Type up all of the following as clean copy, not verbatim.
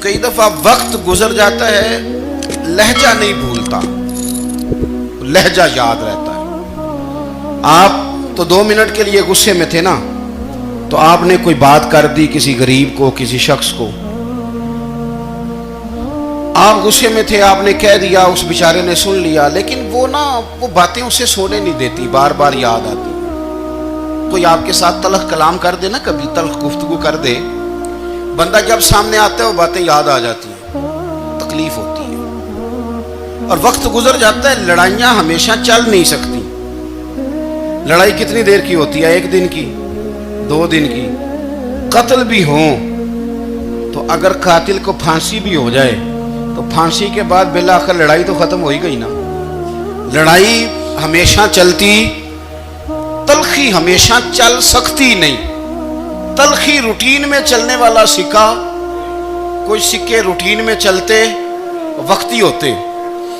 کئی دفعہ وقت گزر جاتا ہے، لہجہ نہیں بھولتا، لہجہ یاد رہتا ہے۔ آپ تو 2 منٹ کے لیے غصے میں تھے نا، تو آپ نے کوئی بات کر دی کسی غریب کو، کسی شخص کو، آپ غصے میں تھے، آپ نے کہہ دیا، اس بیچارے نے سن لیا، لیکن وہ باتیں اسے سونے نہیں دیتی، بار بار یاد آتی۔ کوئی آپ کے ساتھ تلخ کلام کر دے نا، کبھی تلخ گفتگو کر دے، بندہ جب سامنے آتا ہے وہ باتیں یاد آ جاتی ہیں، تکلیف ہوتی ہے۔ اور وقت گزر جاتا ہے، لڑائیاں ہمیشہ چل نہیں سکتی۔ لڑائی کتنی دیر کی ہوتی ہے؟ 1 دن کی، 2 دن کی۔ قتل بھی ہوں تو اگر قاتل کو پھانسی بھی ہو جائے تو پھانسی کے بعد بالآخر لڑائی تو ختم ہو ہی گئی نا۔ لڑائی ہمیشہ چلتی، تلخی ہمیشہ چل سکتی نہیں۔ تلخی روٹین میں چلنے والا سکہ، کوئی سکے روٹین میں چلتے وقتی ہوتے۔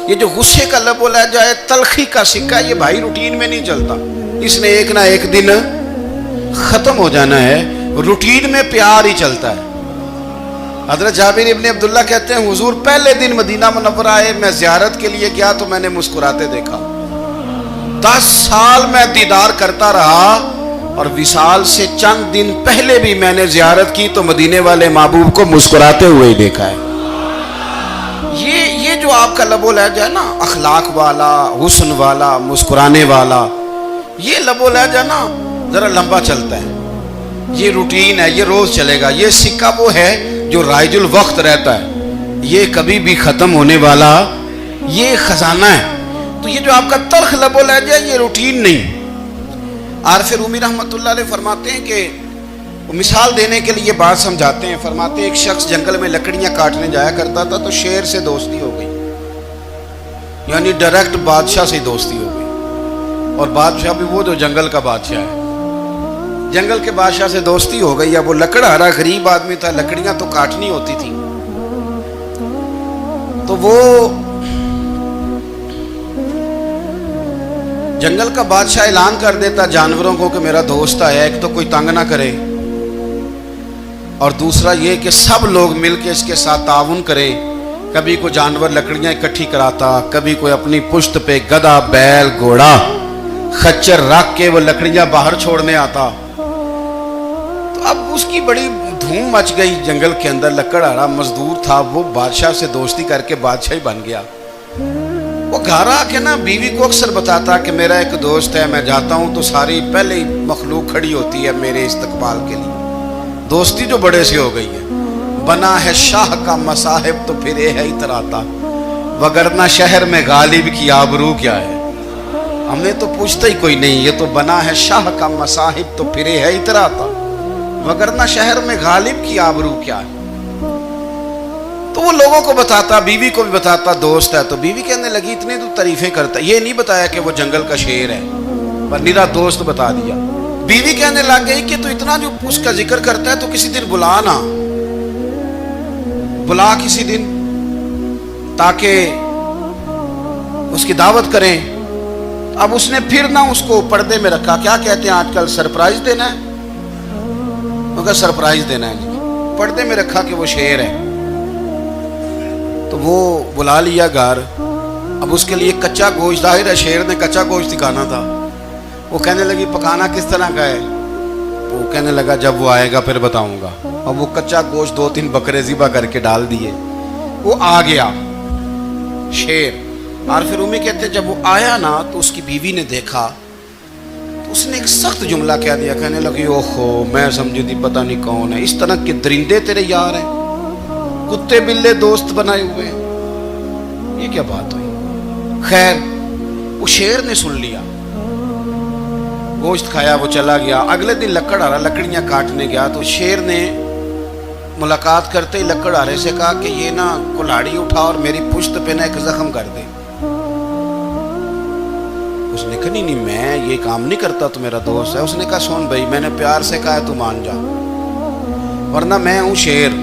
یہ جو غصے کا لب و لہجہ ہے، تلخی کا سکہ، یہ بھائی روٹین میں نہیں چلتا، اس نے ایک نہ ایک دن ختم ہو جانا ہے۔ روٹین میں پیار ہی چلتا ہے۔ حضرت جابر ابن عبداللہ کہتے ہیں حضور پہلے دن مدینہ منورہ آئے، میں زیارت کے لیے گیا تو میں نے مسکراتے دیکھا۔ 10 سال میں دیدار کرتا رہا، اور وصال سے چند دن پہلے بھی میں نے زیارت کی تو مدینے والے محبوب کو مسکراتے ہوئے ہی دیکھا ہے۔ یہ جو آپ کا لب و لہجہ ہے نا، اخلاق والا، حسن والا، مسکرانے والا، یہ لب و لہجہ نا ذرا لمبا چلتا ہے۔ یہ روٹین ہے، یہ روز چلے گا۔ یہ سکہ وہ ہے جو رائج الوقت رہتا ہے، یہ کبھی بھی ختم ہونے والا یہ خزانہ ہے۔ تو یہ جو آپ کا تلخ لب و لہجہ ہے، یہ روٹین نہیں۔ عارف رومی رحمۃ اللہ علیہ فرماتے ہیں کہ مثال دینے کے لیے بات سمجھاتے ہیں، فرماتے ہیں ایک شخص جنگل میں لکڑیاں کاٹنے جایا کرتا تھا تو شیر سے دوستی ہو گئی، یعنی ڈائریکٹ بادشاہ سے دوستی ہو گئی، اور بادشاہ بھی وہ جو جنگل کا بادشاہ ہے، جنگل کے بادشاہ سے دوستی ہو گئی۔ اب وہ لکڑہارا غریب آدمی تھا، لکڑیاں تو کاٹنی ہوتی تھی، تو وہ جنگل کا بادشاہ اعلان کر دیتا جانوروں کو کہ میرا دوست آیا، ایک تو کوئی تنگ نہ کرے، اور دوسرا یہ کہ سب لوگ مل کے اس کے ساتھ تعاون کریں۔ کبھی کوئی جانور لکڑیاں اکٹھی کراتا، کبھی کوئی اپنی پشت پہ گدھا، بیل، گھوڑا، خچر رکھ کے وہ لکڑیاں باہر چھوڑنے آتا۔ تو اب اس کی بڑی دھوم مچ گئی جنگل کے اندر، لکڑہارا مزدور تھا، وہ بادشاہ سے دوستی کر کے بادشاہ ہی بن گیا۔ وہ گھر آ کے نا بیوی کو اکثر بتاتا کہ میرا ایک دوست ہے، میں جاتا ہوں تو ساری پہلے ہی مخلوق کھڑی ہوتی ہے میرے استقبال کے لیے۔ دوستی جو بڑے سے ہو گئی ہے۔ بنا ہے شاہ کا مصاحب تو پھر یہ ہے اتراتا، وگرنہ شہر میں غالب کی آبرو کیا ہے۔ ہم نے تو پوچھتا ہی کوئی نہیں، یہ تو بنا ہے شاہ کا مصاحب تو پھر یہ ہے اتراتا، وگرنہ شہر میں غالب کی آبرو کیا ہے۔ تو وہ لوگوں کو بتاتا، بیوی کو بھی بتاتا دوست ہے، تو بیوی کہنے لگی اتنے تو تعریفیں کرتا، یہ نہیں بتایا کہ وہ جنگل کا شیر ہے، پر نیرا دوست بتا دیا۔ بیوی کہنے لگ گئی کہ تو اتنا جو اس کا ذکر کرتا ہے تو کسی دن بلا نا، بلا کسی دن تاکہ اس کی دعوت کریں۔ اب اس نے پھر نہ اس کو پردے میں رکھا، کیا کہتے ہیں آج کل، سرپرائز دینا ہے، مگر سرپرائز دینا ہے جی، پردے میں رکھا کہ وہ شیر ہے۔ تو وہ بلا لیا گھر۔ اب اس کے لیے کچا گوشت، ظاہر ہے شیر نے کچا گوشت دکھانا تھا۔ وہ کہنے لگی پکانا کس طرح کا ہے؟ وہ کہنے لگا جب وہ آئے گا پھر بتاؤں گا۔ اب وہ کچا گوشت 2-3 بکرے ذبح کر کے ڈال دیے، وہ آ گیا شیر۔ عارف رومی کہتے جب وہ آیا نا تو اس کی بیوی نے دیکھا تو اس نے ایک سخت جملہ کہہ دیا، کہنے لگی اوہو میں سمجھی تھی پتہ نہیں کون ہے، اس طرح کے درندے تیرے یار ہیں، کتے بلے دوست بنائے ہوئے ہیں، یہ کیا بات ہوئی؟ خیر وہ شیر نے سن لیا، گوشت کھایا، وہ چلا گیا۔ اگلے دن لکڑہارا لکڑیاں کاٹنے گیا تو شیر نے ملاقات کرتے ہی لکڑہارے سے کہا کہ یہ نا کلاڑی اٹھا اور میری پشت پہ نا ایک زخم کر دے۔ اس نے کہا نہیں میں یہ کام نہیں کرتا، تو میرا دوست ہے۔ اس نے کہا سن بھائی، میں نے پیار سے کہا ہے تو مان جا، ورنہ میں ہوں شیر،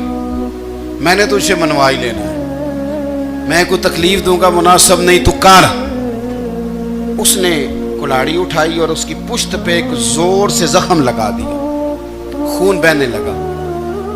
میں نے تجھ سے منوا ہی لینا ہے، میں کوئی تکلیف دوں گا مناسب نہیں، تو کر۔ اس نے کلاڑی اٹھائی اور اس کی پشت پہ ایک زور سے زخم لگا دیا، خون بہنے لگا۔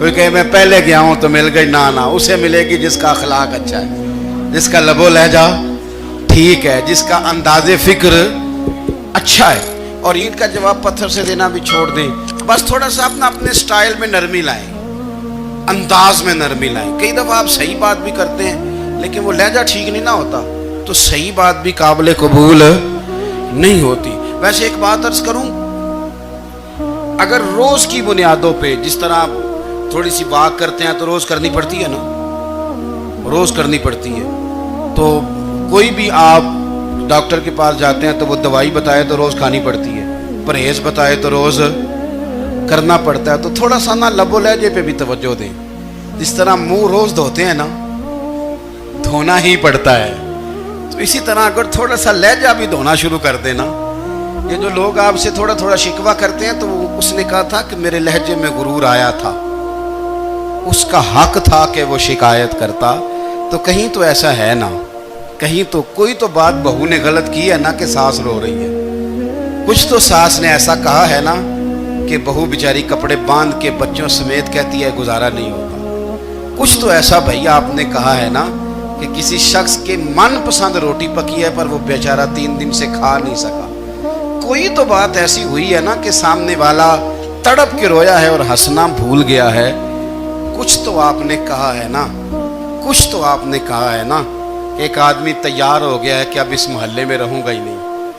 کوئی کہے میں پہلے گیا ہوں تو مل گئی، نہ اسے ملے گی جس کا اخلاق اچھا ہے، جس کا لب و لہجہ ٹھیک ہے، جس کا انداز فکر اچھا ہے۔ اور عید کا جواب پتھر سے دینا بھی چھوڑ دیں، بس تھوڑا سا اپنے سٹائل میں نرمی لائیں، انداز میں نرمی لائیں۔ کئی دفعہ آپ صحیح بات بھی کرتے ہیں لیکن وہ لہجہ ٹھیک نہیں نہ ہوتا تو صحیح بات بھی قابل قبول نہیں ہوتی۔ ویسے ایک بات عرض کروں، اگر روز کی بنیادوں پہ جس طرح تھوڑی سی واک کرتے ہیں تو روز کرنی پڑتی ہے نا، روز کرنی پڑتی ہے، تو کوئی بھی آپ ڈاکٹر کے پاس جاتے ہیں تو وہ دوائی بتائے تو روز کھانی پڑتی ہے، پرہیز بتائے تو روز کرنا پڑتا ہے، تو تھوڑا سا نا لب و لہجے پہ بھی توجہ دیں۔ جس طرح منہ روز دھوتے ہیں نا، دھونا ہی پڑتا ہے، تو اسی طرح اگر تھوڑا سا لہجہ بھی دھونا شروع کر دینا۔ یہ جو لوگ آپ سے تھوڑا تھوڑا شکوہ کرتے ہیں تو اس نے کہا تھا کہ میرے لہجے میں غرور آیا تھا، اس کا حق تھا کہ وہ شکایت کرتا، تو کہیں تو ایسا ہے نا، کہیں تو کوئی تو بات بہو نے غلط کی ہے نا کہ ساس رو رہی ہے، کچھ تو ساس نے ایسا کہا ہے نا کہ بہو بیچاری کپڑے باندھ کے بچوں سمیت کہتی ہے گزارا نہیں ہوتا، کچھ تو ایسا بھائی آپ نے کہا ہے نا کہ کسی شخص کے من پسند روٹی پکی ہے پر وہ بیچارہ 3 دن سے کھا نہیں سکا، کوئی تو بات ایسی ہوئی ہے نا کہ سامنے والا تڑپ کے رویا ہے اور ہنسنا بھول گیا ہے، کچھ تو آپ نے کہا ہے نا، کچھ تو آپ نے کہا ہے نا کہ ایک آدمی تیار ہو گیا ہے کہ اب اس محلے میں رہوں گا ہی نہیں،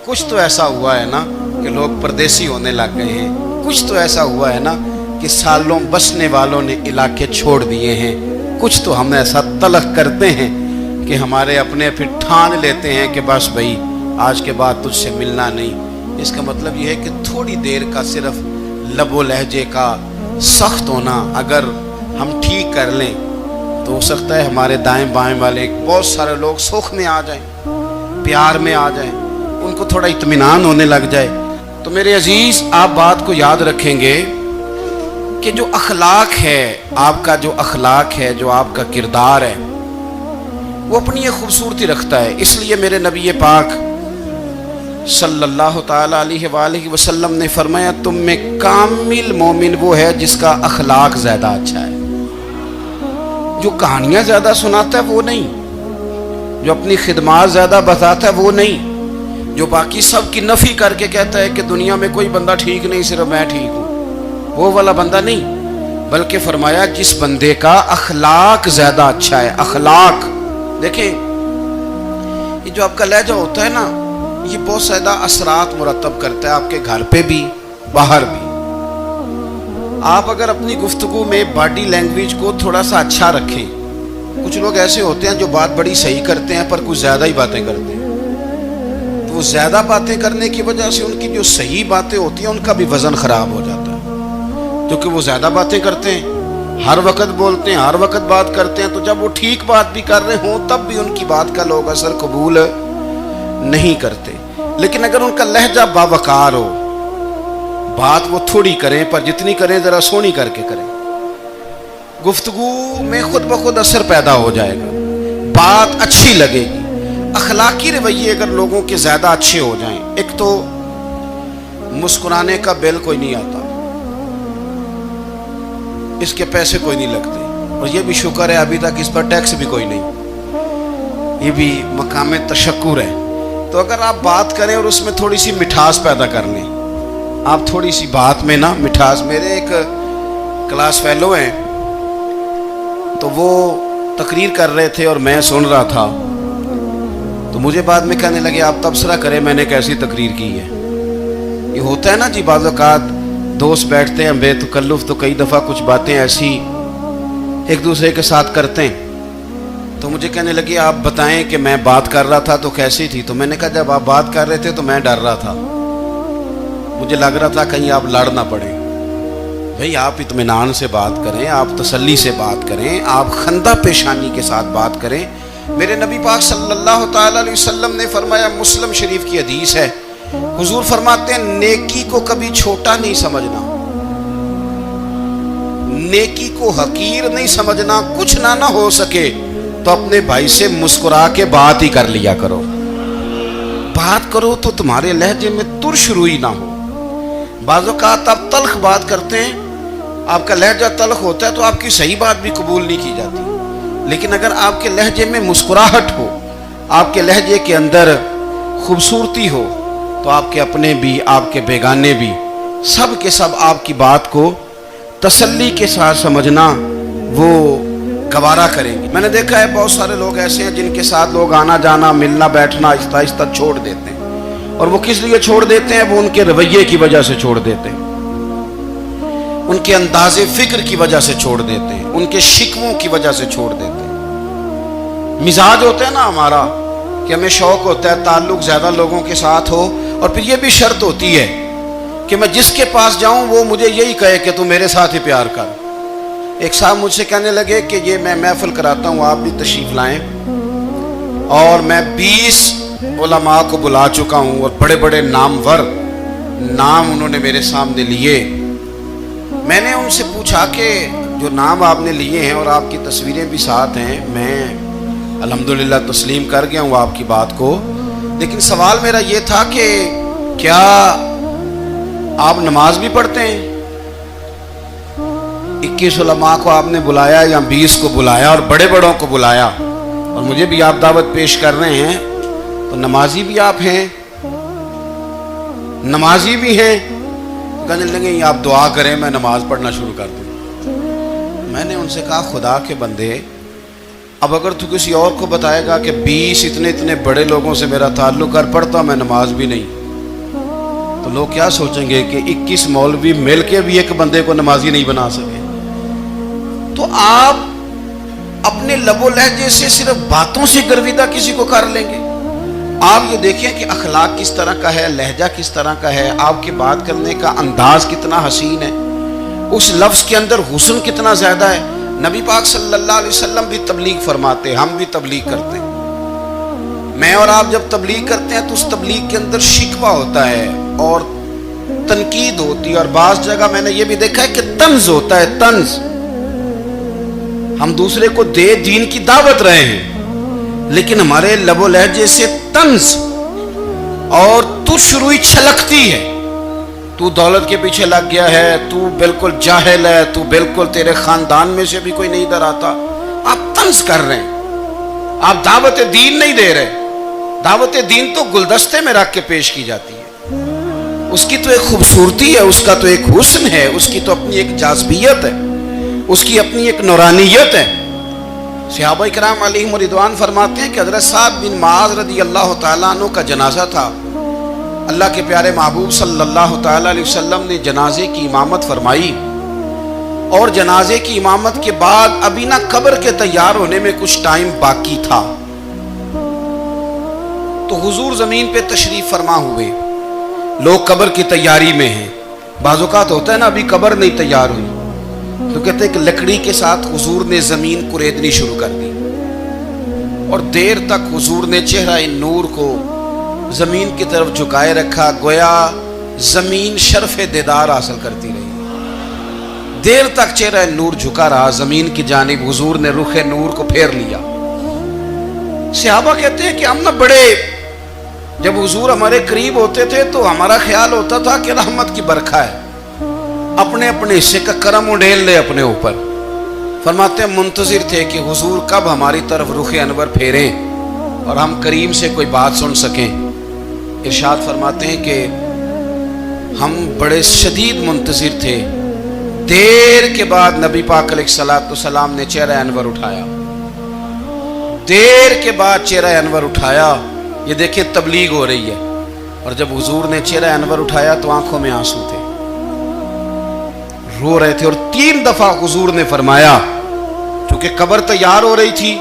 کچھ تو ایسا ہوا ہے نا کہ لوگ پردیسی ہونے لگ گئے ہیں، کچھ تو ایسا ہوا ہے نا کہ سالوں بسنے والوں نے علاقے چھوڑ دیے ہیں، کچھ تو ہم ایسا تلخ کرتے ہیں کہ ہمارے اپنے پھر ٹھان لیتے ہیں کہ بس بھائی آج کے بعد تجھ سے ملنا نہیں۔ اس کا مطلب یہ ہے کہ تھوڑی دیر کا صرف لب و لہجے کا سخت ہونا اگر ہم ٹھیک کر لیں تو ہو سکتا ہے ہمارے دائیں بائیں والے بہت سارے لوگ سکھ میں آ جائیں، پیار میں آ جائیں، ان کو تھوڑا اطمینان ہونے لگ جائے۔ تو میرے عزیز آپ بات کو یاد رکھیں گے کہ جو اخلاق ہے، آپ کا جو اخلاق ہے، جو آپ کا کردار ہے، وہ اپنی ایک خوبصورتی رکھتا ہے۔ اس لیے میرے نبی پاک صلی اللہ تعالی علیہ وآلہ وسلم نے فرمایا تم میں کامل مومن وہ ہے جس کا اخلاق زیادہ اچھا ہے، جو کہانیاں زیادہ سناتا ہے وہ نہیں، جو اپنی خدمات زیادہ بتاتا ہے وہ نہیں، جو باقی سب کی نفی کر کے کہتا ہے کہ دنیا میں کوئی بندہ ٹھیک نہیں صرف میں ٹھیک ہوں، وہ والا بندہ نہیں، بلکہ فرمایا جس بندے کا اخلاق زیادہ اچھا ہے۔ اخلاق دیکھیں، یہ جو آپ کا لہجہ ہوتا ہے نا، یہ بہت زیادہ اثرات مرتب کرتا ہے آپ کے گھر پہ بھی باہر بھی۔ آپ اگر اپنی گفتگو میں باڈی لینگویج کو تھوڑا سا اچھا رکھیں، کچھ لوگ ایسے ہوتے ہیں جو بات بڑی صحیح کرتے ہیں پر کچھ زیادہ ہی باتیں کرتے ہیں، تو وہ زیادہ باتیں کرنے کی وجہ سے ان کی جو صحیح باتیں ہوتی ہیں ان کا بھی وزن خراب ہو جاتا ہے، کیونکہ وہ زیادہ باتیں کرتے ہیں، ہر وقت بولتے ہیں، ہر وقت بات کرتے ہیں، تو جب وہ ٹھیک بات بھی کر رہے ہوں تب بھی ان کی بات کا لوگ اثر قبول نہیں کرتے۔ لیکن اگر ان کا لہجہ باوقار ہو، بات وہ تھوڑی کریں پر جتنی کریں ذرا سونی کر کے کریں، گفتگو میں خود بخود اثر پیدا ہو جائے گا، بات اچھی لگے گی۔ اخلاقی رویے اگر لوگوں کے زیادہ اچھے ہو جائیں، ایک تو مسکرانے کا بل کوئی نہیں آتا، اس کے پیسے کوئی نہیں لگتے، اور یہ بھی شکر ہے ابھی تک اس پر ٹیکس بھی کوئی نہیں، یہ بھی مقام تشکر ہے۔ تو اگر آپ بات کریں اور اس میں تھوڑی سی مٹھاس پیدا کر لیں، آپ تھوڑی سی بات میں نا مٹھاس، میرے ایک کلاس فیلو ہیں تو وہ تقریر کر رہے تھے اور میں سن رہا تھا، تو مجھے بعد میں کہنے لگے آپ تبصرہ کریں میں نے کیسی تقریر کی ہے۔ یہ ہوتا ہے نا جی، بعض اوقات دوست بیٹھتے ہیں بے تکلف تو کئی دفعہ کچھ باتیں ایسی ایک دوسرے کے ساتھ کرتے ہیں، تو مجھے کہنے لگے آپ بتائیں کہ میں بات کر رہا تھا تو کیسی تھی؟ تو میں نے کہا جب آپ بات کر رہے تھے تو میں ڈر رہا تھا، مجھے لگ رہا تھا کہیں آپ لڑ نہ پڑیں۔ بھئی آپ اطمینان سے بات کریں، آپ تسلی سے بات کریں، آپ خندہ پیشانی کے ساتھ بات کریں۔ میرے نبی پاک صلی اللہ تعالی علیہ وسلم نے فرمایا، مسلم شریف کی حدیث ہے، حضور فرماتے ہیں نیکی کو کبھی چھوٹا نہیں سمجھنا، نیکی کو حقیر نہیں سمجھنا، کچھ نہ ہو سکے تو اپنے بھائی سے مسکرا کے بات ہی کر لیا کرو، بات کرو تو تمہارے لہجے میں ترش روئی نہ ہو۔ بعض اوقات آپ تلخ بات کرتے ہیں آپ کا لہجہ تلخ ہوتا ہے تو آپ کی صحیح بات بھی قبول نہیں کی جاتی، لیکن اگر آپ کے لہجے میں مسکراہٹ ہو، آپ کے لہجے کے اندر خوبصورتی ہو، تو آپ کے اپنے بھی، آپ کے بیگانے بھی، سب کے سب آپ کی بات کو تسلی کے ساتھ سمجھنا وہ گوارا کریں گے۔ میں نے دیکھا ہے بہت سارے لوگ ایسے ہیں جن کے ساتھ لوگ آنا جانا، ملنا بیٹھنا آہستہ آہستہ چھوڑ دیتے ہیں، اور وہ کس لیے چھوڑ دیتے ہیں؟ وہ ان کے رویے کی وجہ سے چھوڑ دیتے ہیں، ان کے انداز فکر کی وجہ سے چھوڑ دیتے ہیں، ان کے شکووں کی وجہ سے چھوڑ دیتے ہیں۔ مزاج ہوتا ہے نا ہمارا کہ ہمیں شوق ہوتا ہے تعلق زیادہ لوگوں کے ساتھ ہو، اور پھر یہ بھی شرط ہوتی ہے کہ میں جس کے پاس جاؤں وہ مجھے یہی کہے کہ تو میرے ساتھ ہی پیار کر۔ ایک صاحب مجھ سے کہنے لگے کہ یہ میں محفل کراتا ہوں، آپ بھی تشریف لائیں، اور میں 20 علماء کو بلا چکا ہوں، اور بڑے بڑے نامور نام انہوں نے میرے سامنے لیے۔ میں نے ان سے پوچھا کہ جو نام آپ نے لیے ہیں اور آپ کی تصویریں بھی ساتھ ہیں، میں الحمدللہ تسلیم کر گیا ہوں آپ کی بات کو، لیکن سوال میرا یہ تھا کہ کیا آپ نماز بھی پڑھتے ہیں؟ 21 علماء کو آپ نے بلایا یا 20 کو بلایا اور بڑے بڑوں کو بلایا، اور مجھے بھی آپ دعوت پیش کر رہے ہیں، تو نمازی بھی آپ ہیں، نمازی بھی ہیں؟ کہنے لگے آپ دعا کریں میں نماز پڑھنا شروع کر دوں۔ میں نے ان سے کہا خدا کے بندے، اب اگر تو کسی اور کو بتائے گا کہ 20 اتنے بڑے لوگوں سے میرا تعلق کر پڑتا میں نماز بھی نہیں، تو لوگ کیا سوچیں گے کہ 21 مولوی مل کے بھی ایک بندے کو نمازی نہیں بنا سکے۔ تو آپ اپنے لب و لہجے سے صرف باتوں سے گرویدہ کسی کو کر لیں گے؟ آپ یہ دیکھیں کہ اخلاق کس طرح کا ہے، لہجہ کس طرح کا ہے، آپ کے بات کرنے کا انداز کتنا حسین ہے، اس لفظ کے اندر حسن کتنا زیادہ ہے۔ نبی پاک صلی اللہ علیہ وسلم بھی تبلیغ فرماتے ہیں، ہم بھی تبلیغ کرتے ہیں۔ میں اور آپ جب تبلیغ کرتے ہیں تو اس تبلیغ کے اندر شکوہ ہوتا ہے اور تنقید ہوتی ہے، اور بعض جگہ میں نے یہ بھی دیکھا ہے کہ طنز ہوتا ہے، طنز۔ ہم دوسرے کو دین کی دعوت رہے ہیں، لیکن ہمارے لب و لہجے سے طنز اور تُش روئی چھلکتی ہے۔ تو دولت کے پیچھے لگ گیا ہے، تو بالکل جاہل ہے، تو بالکل تیرے خاندان میں سے بھی کوئی نہیں ادھر آتا۔ آپ طنز کر رہے ہیں، آپ دعوت دین نہیں دے رہے۔ دعوت دین تو گلدستے میں رکھ کے پیش کی جاتی ہے، اس کی تو ایک خوبصورتی ہے، اس کا تو ایک حسن ہے، اس کی تو اپنی ایک جاذبیت ہے، اس کی اپنی ایک نورانیت ہے۔ صحابہ کرام علیہم رضوان فرماتے ہیں کہ حضرت سعد بن معاذ رضی اللہ تعالیٰ عنہ کا جنازہ تھا، اللہ کے پیارے محبوب صلی اللہ تعالیٰ علیہ وسلم نے جنازے کی امامت فرمائی، اور جنازے کی امامت کے بعد ابھی نہ قبر کے تیار ہونے میں کچھ ٹائم باقی تھا، تو حضور زمین پہ تشریف فرما ہوئے، لوگ قبر کی تیاری میں ہیں۔ بعض اوقات ہوتا ہے نا ابھی قبر نہیں تیار ہوئی، تو کہتے ہیں کہ لکڑی کے ساتھ حضور نے زمین کریدنی شروع کر دی، اور دیر تک حضور نے چہرہ نور کو زمین کی طرف جھکائے رکھا، گویا زمین شرف دیدار حاصل کرتی رہی۔ دیر تک چہرہ نور جھکا رہا زمین کی جانب، حضور نے رخ نور کو پھیر لیا۔ صحابہ کہتے ہیں کہ ہم نہ بڑے، جب حضور ہمارے قریب ہوتے تھے تو ہمارا خیال ہوتا تھا کہ رحمت کی برکھا ہے، اپنے اپنے حصے کا کرم اڈھیل لے اپنے اوپر۔ فرماتے ہیں منتظر تھے کہ حضور کب ہماری طرف رخ انور پھیریں اور ہم کریم سے کوئی بات سن سکیں۔ ارشاد فرماتے ہیں کہ ہم بڑے شدید منتظر تھے، دیر کے بعد نبی پاک علیہ الصلوۃ والسلام نے چہرہ انور اٹھایا، دیر کے بعد چہرہ انور اٹھایا۔ یہ دیکھیں تبلیغ ہو رہی ہے، اور جب حضور نے چہرہ انور اٹھایا تو آنکھوں میں آنسو تھے، رو رہے تھے، اور 3 دفعہ حضور نے فرمایا، چونکہ قبر تیار ہو رہی تھی،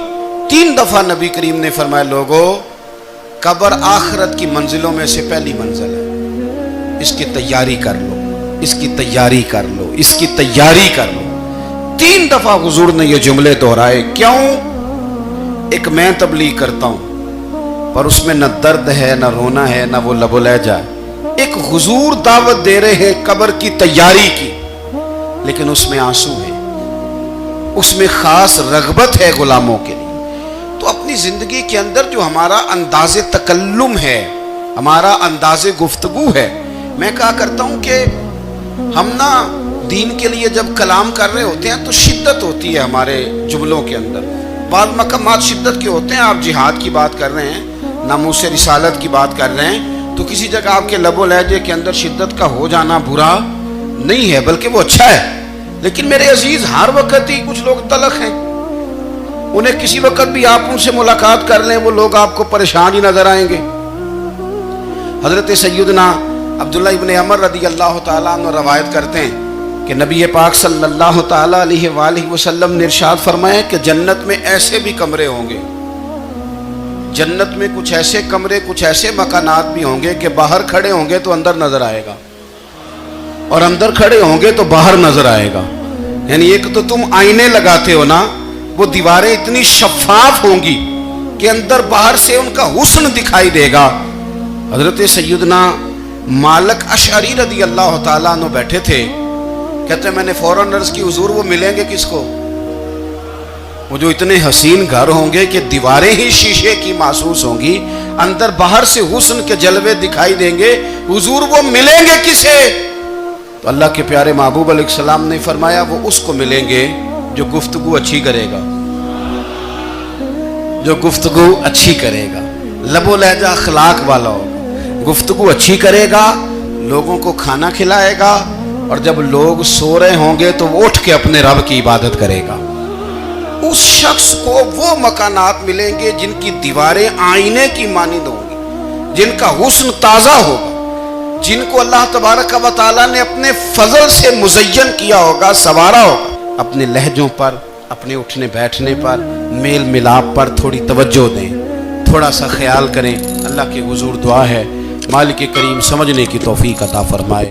3 دفعہ نبی کریم نے فرمایا لوگو قبر آخرت کی منزلوں میں سے پہلی منزل ہے، اس کی تیاری کر لو، اس کی تیاری کر لو، اس کی تیاری کر لو۔ 3 دفعہ حضور نے یہ جملے دہرائے۔ کیوں؟ ایک میں تبلیغ کرتا ہوں پر اس میں نہ درد ہے، نہ رونا ہے، نہ وہ لب و لہجہ ہے۔ ایک حضور دعوت دے رہے ہیں قبر کی تیاری کی، لیکن اس میں آنسو ہے، اس میں خاص رغبت ہے غلاموں کے لیے۔ تو اپنی زندگی کے اندر جو ہمارا انداز تکلم ہے، ہمارا انداز گفتگو ہے، میں کہا کرتا ہوں کہ ہم نا دین کے لیے جب کلام کر رہے ہوتے ہیں تو شدت ہوتی ہے ہمارے جملوں کے اندر. بعض مقامات شدت کے ہوتے ہیں. آپ جہاد کی بات کر رہے ہیں, ناموس رسالت کی بات کر رہے ہیں, تو کسی جگہ آپ کے لب و لہجے کے اندر شدت کا ہو جانا برا نہیں ہے, بلکہ وہ اچھا ہے. لیکن میرے عزیز, ہر وقت ہی کچھ لوگ تلخ ہیں. انہیں کسی وقت بھی آپ ان سے ملاقات کر لیں, وہ لوگ آپ کو پریشان ہی نظر آئیں گے. حضرت سیدنا عبداللہ ابن عمر رضی اللہ تعالیٰ عنہ روایت کرتے ہیں کہ نبی پاک صلی اللہ تعالیٰ علیہ وآلہ وسلم نے ارشاد فرمایا کہ جنت میں ایسے بھی کمرے ہوں گے, جنت میں کچھ ایسے کمرے, کچھ ایسے مکانات بھی ہوں گے کہ باہر کھڑے ہوں گے تو اندر نظر آئے گا, اور اندر کھڑے ہوں گے تو باہر نظر آئے گا. یعنی ایک تو تم آئینے لگاتے ہو نا, وہ دیواریں اتنی شفاف ہوں گی کہ اندر باہر سے ان کا حسن دکھائی دے گا. حضرت سیدنا مالک اشعری رضی اللہ تعالیٰ عنہ بیٹھے تھے, کہتے ہیں میں نے فوراً عرض کی حضور وہ ملیں گے کس کو؟ وہ جو اتنے حسین گھر ہوں گے کہ دیواریں ہی شیشے کی محسوس ہوں گی, اندر باہر سے حسن کے جلوے دکھائی دیں گے, حضور وہ ملیں گے کسے؟ تو اللہ کے پیارے محبوب علیہ السلام نے فرمایا وہ اس کو ملیں گے جو گفتگو اچھی کرے گا, جو گفتگو اچھی کرے گا, لب و لہجہ اخلاق والا ہوگا, گفتگو اچھی کرے گا, لوگوں کو کھانا کھلائے گا, اور جب لوگ سو رہے ہوں گے تو وہ اٹھ کے اپنے رب کی عبادت کرے گا. اس شخص کو وہ مکانات ملیں گے جن کی دیواریں آئینے کی مانند ہوں گی, جن کا حسن تازہ ہوگا, جن کو اللہ تبارک و تعالیٰ نے اپنے فضل سے مزین کیا ہوگا, سنوارا ہوگا. اپنے لہجوں پر, اپنے اٹھنے بیٹھنے پر, میل ملاپ پر تھوڑی توجہ دیں, تھوڑا سا خیال کریں. اللہ کے حضور دعا ہے مالک کریم سمجھنے کی توفیق عطا فرمائے.